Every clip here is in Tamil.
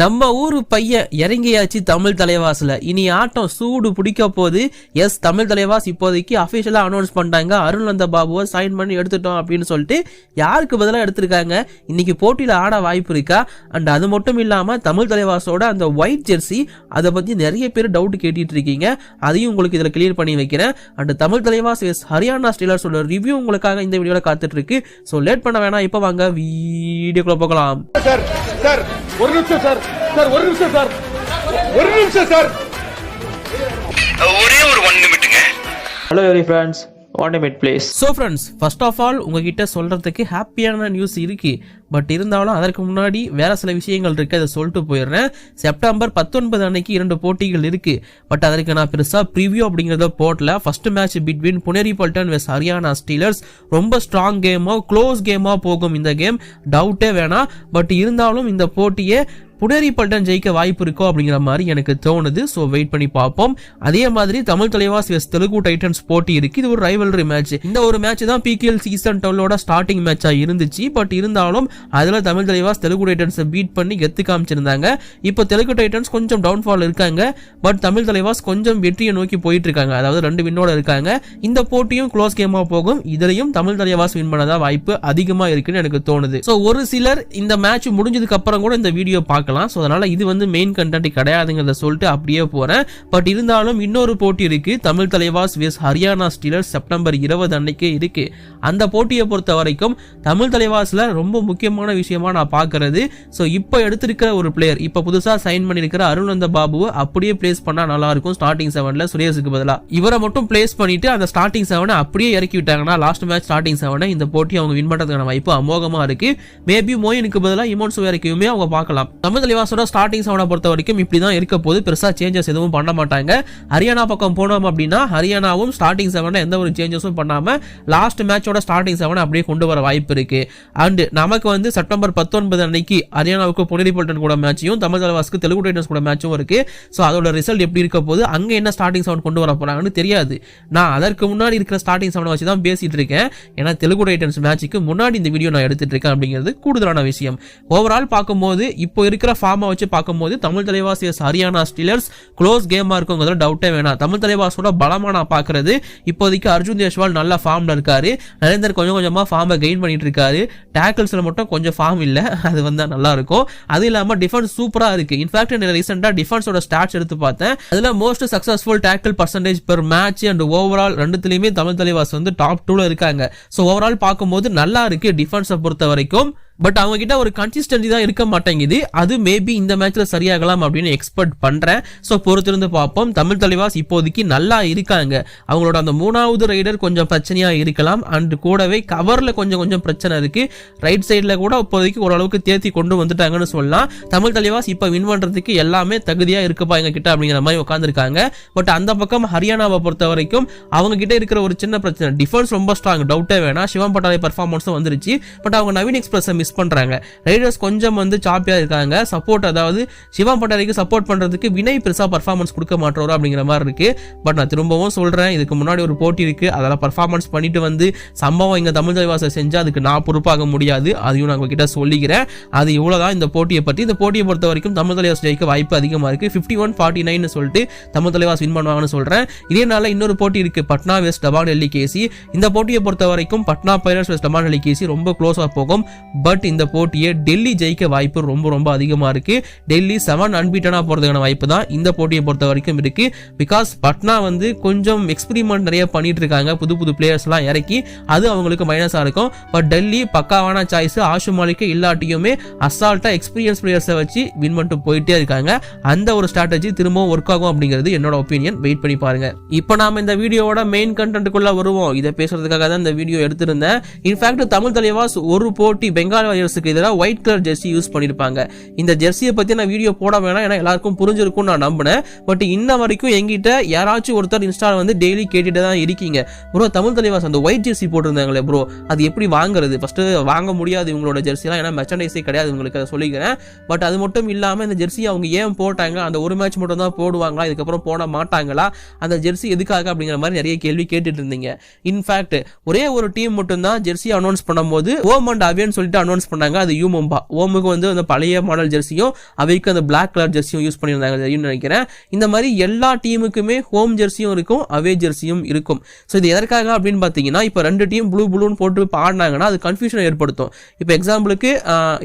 நம்ம ஊரு பையன் இறங்கியாச்சு தமிழ் தலைவாஸ்ல. இனி ஆட்டம் சூடு பிடிக்க போது. எஸ், தமிழ் தலைவாஸ் இப்போதைக்கு அபிஷியலா அனௌன்ஸ் பண்ணிட்டாங்க. அருள்நந்த பாபுவை சைன் பண்ணி எடுத்துட்டோம் அப்படின்னு சொல்லிட்டு. யாருக்கு பதிலாக எடுத்திருக்காங்க? இன்னைக்கு போட்டியில ஆட வாய்ப்பு இருக்கா? அண்ட் அது மட்டும் இல்லாம தமிழ் தலைவாசோட அந்த ஒயிட் ஜெர்சி, அதை பத்தி நிறைய பேர் டவுட் கேட்டுட்டு இருக்கீங்க. அதையும் உங்களுக்கு இதுல கிளியர் பண்ணி வைக்கிறேன். அண்ட் தமிழ் தலைவாஸ் எஸ் ஹரியானா ஸ்டீலர்ஸோட ரிவ்யூ உங்களுக்காக இந்த வீடியோல காத்துட்டு இருக்கு. ஸோ லேட் பண்ண வேணாம், இப்போ வாங்க வீடியோக்குள்ள போகலாம். ஒரு நிமிஷம் சார், ஒரு நிமிஷம் சார், ஒரே ஒரு 1 நிமிட்டுங்க. Hello every friends, 1 minute please. So friends, first of all உங்ககிட்ட சொல்றதுக்கு ஹாப்பியான நியூஸ் இருக்கு. பட் இருந்தாலும் அதற்கு முன்னாடி வேற சில விஷயங்கள் இருக்கு, அதை சொல்லிட்டு போயிடுறேன். செப்டம்பர் 19 அன்னைக்கு 2 போட்டிகள் இருக்கு. பட் அதற்கு நான் பெருசா ப்ரிவியூ அப்படிங்கறத போடல. First match between Puneri Paltan vs Haryana Steelers. ரொம்ப ஸ்ட்ராங் கேமோ, க்ளோஸ் கேமா போகும் இந்த கேம், டவுட்டே வேணாம். பட் இருந்தாலும் இந்த போட்டியை புனேரி பல்டன் ஜெயிக்க வாய்ப்பு இருக்கோ அப்படிங்கிற மாதிரி எனக்கு தோணுது. ஸோ வெயிட் பண்ணி பார்ப்போம். அதே மாதிரி தமிழ் தலைவாஸ் வெஸ் தெலுங்கு டைட்டன்ஸ் போட்டி இருக்கு. இது ஒரு ரைவல்ரி மேட்ச். இந்த ஒரு மேட்ச் தான் PKL சீசன் 12 ஸ்டார்டிங் மேட்சா இருந்துச்சு. பட் இருந்தாலும் அதுல தமிழ் தலைவாஸ் தெலுங்கு டைட்டன்ஸை பீட் பண்ணி கெத்து காமிச்சிருந்தாங்க. இப்போ தெலுங்கு டைட்டன்ஸ் கொஞ்சம் டவுன்ஃபால் இருக்காங்க. பட் தமிழ் தலைவாஸ் கொஞ்சம் வெற்றியை நோக்கி போயிட்டு இருக்காங்க. அதாவது 2 வின்னோட இருக்காங்க. இந்த போட்டியும் க்ளோஸ் கேமா போகும். இதுலயும் தமிழ் தலைவாஸ் வின் பண்ணதா வாய்ப்பு அதிகமா இருக்குன்னு எனக்கு தோணுது. ஸோ ஒரு சிலர் இந்த மேட்ச் முடிஞ்சதுக்கு அப்புறம் கூட இந்த வீடியோ பார்க்கலாம். ஸோ அதனால இது வந்து மெயின் கண்டென்ட் கிடையாதுங்கிறத சொல்லிட்டு அப்படியே போறேன். பட் இருந்தாலும் இன்னொரு போட்டி இருக்கு, தமிழ் தலைவாஸ் வெஸ் ஹரியானா ஸ்டீலர்ஸ் செப்டம்பர் 20 அன்னைக்கே இருக்கு. அந்த போட்டியை பொறுத்த வரைக்கும் தமிழ் தலைவாஸ்ல ரொம்ப முக்கியமான விஷயமா நான் பார்க்கறது, ஸோ இப்போ எடுத்திருக்கிற ஒரு பிளேயர், இப்போ புதுசா சைன் பண்ணிருக்கிற அருள்நந்த பாபுவை அப்படியே பிளேஸ் பண்ணா நல்லா இருக்கும். ஸ்டார்டிங் 7ல சுரேஷுக்கு பதிலா இவரை மட்டும் பிளேஸ் பண்ணிட்டு அந்த ஸ்டார்டிங் 7 அப்படியே இறக்கி விட்டாங்கன்னா லாஸ்ட் மேட்ச் ஸ்டார்டிங் 7 இந்த போட்டி அவங்க வின் பண்றதுக்கான வாய்ப்பு அமோகமா இருக்கு. மேபி மோயினுக்கு பதிலா இமோன்ஸ் வரைக்குமே அவங்க பார்க்கலாம். தமிழ் தலைவாசோட ஸ்டார்டிங் 7 பொறுத்த வரைக்கும் இப்படிதான் இருக்க போது. பெருசா சேஞ்சஸ் எதுவும் பண்ண மாட்டாங்க. ஹரியானா பக்கம் போனோம் அப்படின்னா ஹரியானாவும் ஸ்டார்டிங் 7 எந்த ஒரு சேஞ்சஸும் பண்ணாம லாஸ்ட் மேட்சோட ஸ்டார்டிங் 7 அப்படியே கொண்டு வர வாய்ப்பு இருக்கு. அண்ட் நமக்கு வந்து செப்டம்பர் 19 அன்னைக்கு ஹரியானாவுக்கு புனேரி பல்டன் கூட மேட்சையும் தமிழ் தலைவாஸ்க்கு தெலுங்கு டைட்டன்ஸ் கூட மேட்சும் இருக்கு. ஸோ அதோட ரிசல்ட் எப்படி இருக்க போது, அங்க என்ன ஸ்டார்டிங் 7 கொண்டு வர போறாங்கன்னு தெரியாது. நான் அதற்கு முன்னாடி இருக்கிற ஸ்டார்டிங் 7 வச்சு தான் பேசிட்டு இருக்கேன். ஏன்னா தெலுங்கு டைட்டன்ஸ் மேட்சுக்கு முன்னாடி இந்த வீடியோ நான் எடுத்துட்டு இருக்கேன் அப்படிங்கிறது கூடுதலான விஷயம். ஓவரால் பார்க்கும்போது இப்போ இருக்கிற ஃபார்மை வச்சு பார்க்கும்போது தமிழ் தலைவாஸ் எஸ் ஹரியானா ஸ்டீலர்ஸ் க்ளோஸ் கேமா இருக்குங்கிறதுல டவுட்டே வேணாம். தமிழ் தலைவாஸோட பலமா நான் பார்க்கறது இப்போதைக்கு அர்ஜுன் தேஷ்வால் நல்ல ஃபார்ம்ல இருக்காரு. நரேந்தர் கொஞ்சம் கொஞ்சமா ஃபார்மை கெயின் பண்ணிட்டு இருக்காரு. டேக்கிள்ஸ்ல மட்டும் கொஞ்சம் ஃபார்ம் இல்ல, அது வந்தா நல்லா இருக்கும். அது இல்லாம டிஃபென்ஸ் சூப்பரா இருக்கு. இன்ஃபேக்ட் நான் ரீசெண்டா டிஃபென்ஸோட ஸ்டாட்ஸ் எடுத்து பார்த்தேன். அதுல most successful tackle percentage per match and overall ரெண்டுத்துலயுமே தமிழ் தலைவாஸ் வந்து டாப் 2ல இருக்காங்க. ஸோ ஓவரால் பார்க்கும்போது நல்லா இருக்கு டிஃபென்ஸை பொறுத்த வரைக்கும். பட் அவங்க கிட்ட ஒரு கன்சிஸ்டன்சி தான் இருக்க மாட்டேங்குது. அது மேபி இந்த மேட்ச்ல சரியாகலாம் அப்படின்னு எக்ஸ்பெக்ட் பண்றேன். ஸோ பொறுத்திருந்து பார்ப்போம். தமிழ் தலைவாஸ் இப்போதைக்கு நல்லா இருக்காங்க. அவங்களோட அந்த 3வது ரைடர் கொஞ்சம் பிரச்சனையா இருக்கலாம். அண்ட் கூடவே கவர்ல கொஞ்சம் பிரச்சனை இருக்கு. ரைட் சைட்ல கூட இப்போதைக்கு ஓரளவுக்கு தேர்த்தி கொண்டு வந்துட்டாங்கன்னு சொல்லலாம். தமிழ் தலைவாஸ் இப்ப வின் பண்றதுக்கு எல்லாமே தகுதியா இருக்குப்பா எங்க கிட்ட அப்படிங்கிற மாதிரி உட்காந்துருக்காங்க. பட் அந்த பக்கம் ஹரியானாவை பொறுத்த வரைக்கும் அவங்க கிட்ட இருக்கிற ஒரு சின்ன பிரச்சனை, டிஃபென்ஸ் ரொம்ப ஸ்ட்ராங், டவுட்டே வேணாம். சிவம் பட்டாலை பர்ஃபார்மன்ஸும் வந்துருச்சு. பட் அவங்க நவீன் எக்ஸ்பிரஸ் மிஸ் பண்றாங்க. ரைடர்ஸ் கொஞ்சம் வந்து சாப்பியா இருக்காங்க. சப்போர்ட், அதாவது சிவம் பட்டாரிக்கு சப்போர்ட் பண்றதுக்கு வினய் பெருசா பர்ஃபார்மன்ஸ் கொடுக்க மாட்டோம் அப்படிங்கிற மாதிரி இருக்கு. பட் நான் திரும்பவும் சொல்றேன், இதுக்கு முன்னாடி ஒரு போட்டி இருக்கு, அதெல்லாம் பர்ஃபார்மன்ஸ் பண்ணிட்டு வந்து சம்பவம் இங்க தமிழ் தலைவாசை செஞ்சா அதுக்கு நான் பொறுப்பாக முடியாது. அதையும் நான் உங்ககிட்ட சொல்லிக்கிறேன். அது இவ்வளவுதான் இந்த போட்டியை பற்றி. இந்த போட்டியை பொறுத்த வரைக்கும் தமிழ் தலைவாஸ் ஜெயிக்க வாய்ப்பு அதிகமா இருக்கு. 51-49 சொல்லிட்டு தமிழ் தலைவாஸ் வின் பண்ணுவாங்கன்னு சொல்றேன். இதே நாள்ல இன்னொரு போட்டி இருக்கு, பட்னா வெஸ்ட் டபான் LKC. இந்த போட்டியை பொறுத்த வரைக்கும் பட்னா பைரட்ஸ் வெஸ்ட் டபான் LKC ரொம்ப க்ளோஸா போகும். பட் இந்த போட்டியை டெல்லி ஜெயிக்க வாய்ப்பு ரொம்ப அதிகமா இருக்கு. டெல்லி 7 அன்பீட்டனா போறதுக்கான வாய்ப்பு தான் இந்த போட்டியை பொறுத்த வரைக்கும் இருக்கு. பிகாஸ் பட்னா வந்து கொஞ்சம் எக்ஸ்பெரிமெண்ட் நிறைய பண்ணிட்டு இருக்காங்க, புது பிளேயர்ஸ் எல்லாம் இறக்கி, அது அவங்களுக்கு மைனஸா இருக்கும். பட் டெல்லி பக்காவான சாய்ஸ். ஆஷு மாலிக் இல்லாட்டியுமே அசால்ட்டா எக்ஸ்பீரியன்ஸ் பிளேயர்ஸை வச்சு வின் பண்ணிட்டு போயிட்டே இருக்காங்க. அந்த ஒரு ஸ்ட்ராட்டஜி திரும்பவும் ஒர்க் ஆகும் அப்படிங்கிறது என்னோட ஒப்பீனியன். வெயிட் பண்ணி பாருங்க. இப்போ நாம இந்த வீடியோவோட மெயின் கண்டென்ட்டுக்குள்ள வருவோம். இதை பேசுறதுக்காக தான் இந்த வீடியோ எடுத்திருந்தேன். இன்ஃபேக்ட் தமிழ் தலைவாஸ் ஒரு போட்டி பெங்கால் வாரியர்ஸுக்கு எதிராக ஒயிட் கலர் ஜெர்சி யூஸ் பண்ணிருப்பாங்க. இந்த ஜெர்சியை பத்தி நான் வீடியோ போட வேணாம், ஏன்னா எல்லாருக்கும் புரிஞ்சிருக்கும் நான் நம்பினேன். பட் இன்ன வரைக்கும் எங்கிட்ட யாராச்சும் ஒருத்தர் இன்ஸ்டால் வந்து டெய்லி கேட்டுட்டு தான் இருக்கீங்க, ப்ரோ தமிழ் தலைவாஸ் அந்த ஒயிட் ஜெர்சி போட்டிருந்தாங்களே ப்ரோ, அது எப்படி வாங்குறது? ஃபர்ஸ்ட் வாங்க முடியாது இவங்களோட ஜெர்சிலாம், ஏன்னா மெர்ச்சன்டைஸே கிடையாது உங்களுக்கு, அதை சொல்லிக்கிறேன். பட் அது மட்டும் இல்லாம இந்த ஜெர்சி அவங்க ஏன் போட்டாங்க, அந்த ஒரு மேட்ச் மட்டும் தான் போடுவாங்களா, இதுக்கப்புறம் போட மாட்டாங்களா, அந்த ஜெர்சி எதுக்காக அப்படிங்கிற மாதிரி நிறைய கேள்வி கேட்டுட்டு இருந்தீங்க. இன்ஃபேக்ட் ஒரே ஒரு டீம் மட்டும் தான் ஜெர்சி அனௌன்ஸ் பண்ணும்போது ஓம் அண்ட் அவியன் சொல்லிட்டு அனௌன்ஸ் பண்ணாங்க. அது யூ மும்பா. ஓமுக்கு வந்து அந்த பழைய மாடல் ஜெர்சியும் அவைக்கு அந்த பிளாக் கலர் ஜெர்சியும் யூஸ் பண்ணியிருந்தாங்க நினைக்கிறேன். இந்த மாதிரி எல்லா டீமுக்குமே ஹோம் ஜெர்சியும் இருக்கும், அவே ஜெர்சியும் இருக்கும். ஸோ இது எதற்காக அப்படின்னு பார்த்தீங்கன்னா, இப்போ 2 டீம் ப்ளூன்னு போட்டு ஆடினாங்கன்னா அது கன்ஃபியூஷன் ஏற்படுத்தும். இப்போ எக்ஸாம்பிளுக்கு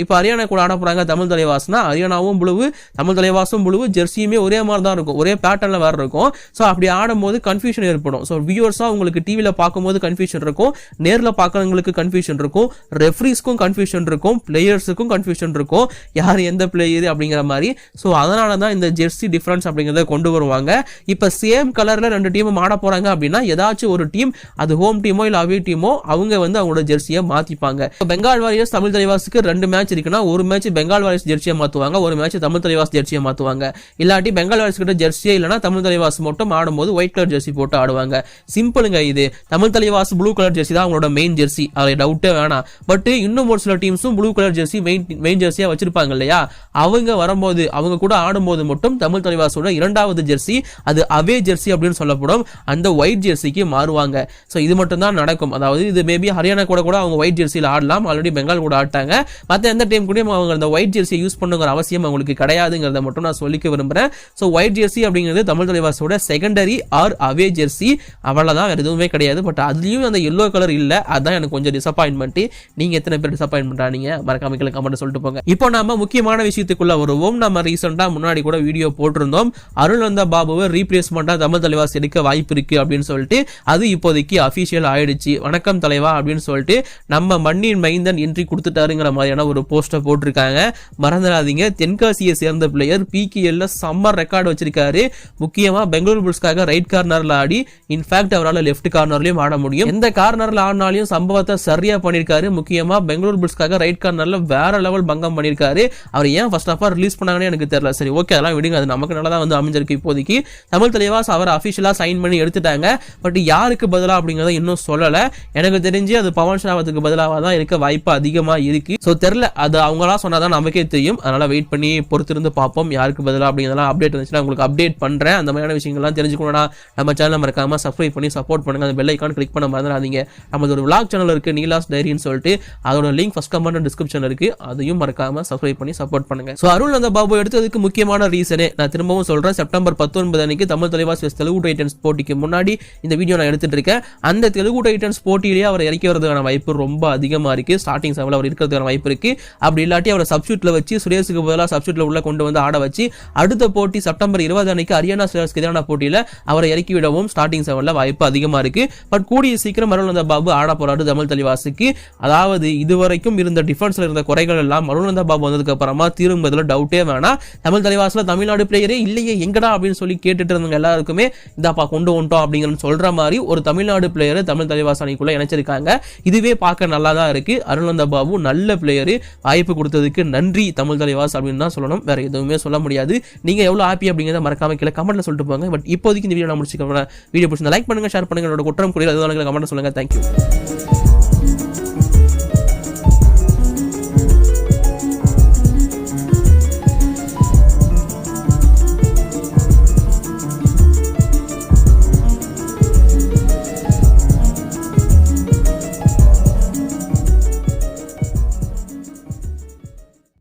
இப்போ ஹரியானா கூட ஆட போறாங்க தமிழ் தலைவாஸ்னா, ஹரியானாவும் ப்ளூ, தமிழ் தலைவாசும் ப்ளூ, ஜெர்சியுமே ஒரே மாதிரி தான் இருக்கும், ஒரே பேட்டர்ல வேற இருக்கும். ஸோ அப்படி ஆடும்போது கன்ஃபியூஷன் ஏற்படும். ஸோ வியூவர்ஸா உங்களுக்கு டிவியில் பார்க்கும்போது கன்ஃபியூஷன் இருக்கும், நேரில் பார்க்கறவங்களுக்கு கன்ஃபியூஷன் இருக்கும், ரெஃப்ரீஸ்க்கும் கன்ஃபியூஷன் இருக்கும், பிளேயர்ஸுக்கும் கன்ஃபியூஷன் இருக்கும், யார் எந்த பிளேயர் அப்படிங்கிற மாதிரி. ஸோ அதனால தான் இந்த ஜெர்சி டிஃபரன்ஸ் அப்படிங்கிறத கொண்டு வருவாங்க. இப்போ சேம் கலர்ல 2 டீமும் ஆட போறாங்க அப்படின்னா ஏதாச்சும் ஒரு டீம், அது ஹோம் டீமோ இல்ல அவே டீமோ, அவங்க வந்து அவங்களோட ஜெர்சியை மாத்திப்பாங்க. பெங்கால் வாரியர்ஸ் தமிழ் தலைவாஸுக்கு 2 மேட்ச் இருக்குன்னா ஒரு மேட்ச் பெங்கால் வாரியர்ஸ் ஜெர்சியை மாத்துவாங்க, ஒரு மேட்ச் தமிழ் தலைவாஸ் ஜெர்சியை மாத்துவாங்க. இல்லாட்டி பெங்கால் வாரியர்ஸ் கிட்ட ஜெர்சியே இல்லைன்னா தமிழ் தலைவாஸ் மட்டும் ஆடும்போது ஒயிட் கலர் ஜெர்சி போட்டு ஆடுவாங்க. சிம்பிளுங்க இது. Tamil Thalaivas blue colour Jersey தான் அவங்களோட மெயின் ஜெர்சி, அது டவுட்டே வேணாம். பட் இன்னும் ஒரு சில டீம்ஸும் ப்ளூ கலர் ஜெர்சி மெயின் ஜெர்சியா வச்சிருப்பாங்க இல்லையா, அவங்க வரும்போது அவங்க கூட ஆடும்போது மட்டும் தமிழ் தலைவாசோட 2வது ஜெர்சி, அது அவே ஜெர்சி அப்படின்னு சொல்லப்படும், அந்த ஒயிட் ஜெர்சிக்கு மாறுவாங்க. ஸோ இது மட்டும் தான் நடக்கும். அதாவது இது மேபி ஹரியானா கூட அவங்க ஒயிட் ஜெர்சியில் ஆடலாம், ஆல்ரெடி பெங்கால் கூட ஆட்டாங்க. மற்ற எந்த டீம் கூட அவங்க அந்த ஒயிட் ஜெர்சியை யூஸ் பண்ணுங்கிற அவசியம் அவங்களுக்கு கிடையாதுங்கிறத மட்டும் நான் சொல்லிக்க விரும்புறேன். ஸோ ஒயிட் ஜெர்சி அப்படிங்கிறது தமிழ் தலைவாசோட செகண்டரி ஆர் அவே ஜெர்சி, அவ்வளவுதான், வேற எதுவுமே கிடையாது. பட் அதுலயும் அந்த எல்லோ கலர் இல்ல, அதான் எனக்கு கொஞ்சம் டிசப்பாயின்மெண்ட். நீங்க எத்தனை பேர் டிசப்பாயின்மெண்ட் ஆனீங்க மறக்காம கீழே கமெண்ட் சொல்லிட்டு போங்க. இப்போ நாம முக்கியமான விஷயத்துக்குள்ள வருவோம். நம்ம ரீசெண்டா முன்னாடி கூட வீடியோ போட்டிருந்தோம், அருள்நந்தா பாபுவை ரீப்ளேஸ்மெண்டா தமிழ் தலைவாஸ் எடுக்க வாய்ப்பு இருக்கு அப்படின்னு சொல்லிட்டு. அது இப்போதைக்கு அபிஷியல் ஆயிடுச்சு. வணக்கம் தலைவா அப்படின்னு சொல்லிட்டு நம்ம மண்ணின் மைந்தன் என்ட்ரி கொடுத்துட்டாருங்கிற மாதிரியான ஒரு போஸ்டர் போட்டிருக்காங்க. மறந்துடாதீங்க, தென்காசியை சேர்ந்த பிளேயர் PKL சம்மர் ரெக்கார்டு வச்சிருக்காரு. முக்கியமா பெங்களூர் புல்ஸ்க்காக ரைட் கார்னர்ல ஆடி, இன்ஃபேக்ட் அவரால் லெஃப்ட் கார்னர்லயும் ஆட முடியும். எந்த கார்னர்ல ஆடினாலையும் சம்பவத்தை சரியா பண்ணிருக்காரு. முக்கியமா பெங்களூர் புல்ஸ்க்காக ரைட் கார்னர்ல வேற லெவல் பங்கம் பண்ணிருக்காரு. அவர் ஏன் ஃபர்ஸ்ட் ஆஃப் ஆல் ரிலீஸ் பண்ணாங்கன்னு எனக்கு தெரியல. சரி ஓகே, அதெல்லாம் விடுங்க, அது நமக்கு நல்லதா வந்து அமைஞ்சிருக்கு. இப்போதைக்கு தமிழ் தலைவாஸ் அவர் அபிஷியலா சைன் பண்ணி எடுத்துட்டாங்க. பட் யாருக்கு பதிலா அப்படிங்கறத இன்னும் சொல்லல. எனக்கு தெரிஞ்சு அது பவன் ஷராவத்துக்கு பதிலாக தான் இருக்க வாய்ப்பு அதிகமா இருக்கு. ஸோ தெரியல, அது அவங்களா சொன்னாதான் நமக்கே தெரியும். அதனால வெயிட் பண்ணி பொறுத்திருந்து பார்ப்போம் யாருக்கு பதிலாக அப்படிங்கிறதெல்லாம். அப்டேட் வந்துச்சுன்னா உங்களுக்கு அப்டேட் பண்றேன். அந்த மாதிரியான விஷயங்கள்லாம் தெரிஞ்சுக்கணும்னா நம்ம சேனல் மறக்காம சப்ஸ்கிரைப் பண்ணி சப்போர்ட் பண்ணுங்க. அந்த பெல் ஐகான் கிளிக் பண்ண மறந்துடாதீங்க. நம்ம ஒரு vlog சேனல் இருக்கு, நீலாஸ் டைரின்னு சொல்லிட்டு, அதோட லிங்க் ஃபர்ஸ்ட் கமெண்ட் டிஸ்கிரிப்ஷன்ல இருக்கு, அதையும் மறக்காம சப்ஸ்கிரைப் பண்ணி சப்போர்ட் பண்ணுங்க. ஸோ அருள்நந்தா பாபு எடுத்ததுக்கு முக்கியமான ரீசனே நான் திரும்பவும் சொல்றேன், செப்டம்பர் 19 அன்னைக்கு தமிழ் தலைவாஸ் தெலுங்கு டைட்டன்ஸ் போட்டிக்கு முன்னாடி இந்த வீடியோ நான் எடுத்துட்டு இருக்கேன். அந்த தெலுங்கு டைட்டன்ஸ் போட்டியிலேயே அவர் இறக்கி வரதுக்கான வாய்ப்பு ரொம்ப அதிகமா இருக்கு. ஸ்டார்டிங் செவல் அவர் இருக்கிறதுக்கான வாய்ப்பு இருக்கு. அப்படி இல்லாட்டி அவரை சப்ஸ்டியூட்ல வச்சு சுரேஷுக்கு பதிலாக சப்ஸ்டியூட்ல உள்ள கொண்டு வந்து ஆட வச்சு அடுத்த போட்டி செப்டம்பர் 20 அன்னைக்கு ஹரியானா ஸ்லேயர்ஸ்க்கு எதிரான போட்டியில அவரை இறக்கி விடவும் ஸ்டார்டிங் செவல்ல வாய்ப்பு அதிகமா இருக்கு. பட் கூடிய சீக்கிரம் அருள்நந்தா பாபு ஆட போறாரு தமிழ் தலைவாசுக்கு. அதாவது இதுவரைக்கும் இருந்த டிஃபென்ஸ்ல இருந்த குறைகள் எல்லாம் அருள்நந்தா பாபு வந்ததுக்கு அப்புறமா திரும்பதுல டவுட்டே வேணாம். தமிழ் தலைவாசுல தமிழ்நாடு பிளேயரே இல்லையே எங்கடா அப்படின்னு சொல்லி கேட்டுட்டு இருந்தவங்க எல்லாருக்குமே இதாப்பா கொண்டு வந்துட்டோம் அப்படிங்கிற சொல்ற மாதிரி ஒரு தமிழ்நாடு பிளேயர் தமிழ் தலைவாஸ் அணிக்குள்ள இணைச்சிருக்காங்க. இதுவே பார்க்க நல்லா தான் இருக்கு. அருள்நந்தா பாபு நல்ல பிளேயர், வாய்ப்பு கொடுத்ததுக்கு நன்றி தமிழ் தலைவாஸ் அப்படின்னு தான் சொல்லணும், வேற எதுவுமே சொல்ல முடியாது. நீங்க எவ்வளவு ஹாப்பி அப்படிங்கிறத மறக்காம கீழே கமெண்ட்ல சொல்லிட்டு போங்க. பட் இப்போதைக்கு இந்த வீடியோ நான் முடிச்சுக்கிறேன். வீடியோ பிடிச்சிருந்தா லைக் பண்ணுங்க, ஷேர் பண்ணுங்க, குற்றம் குறைகள் கமெண்ட் சொல்லுங்க. தேங்க்யூ.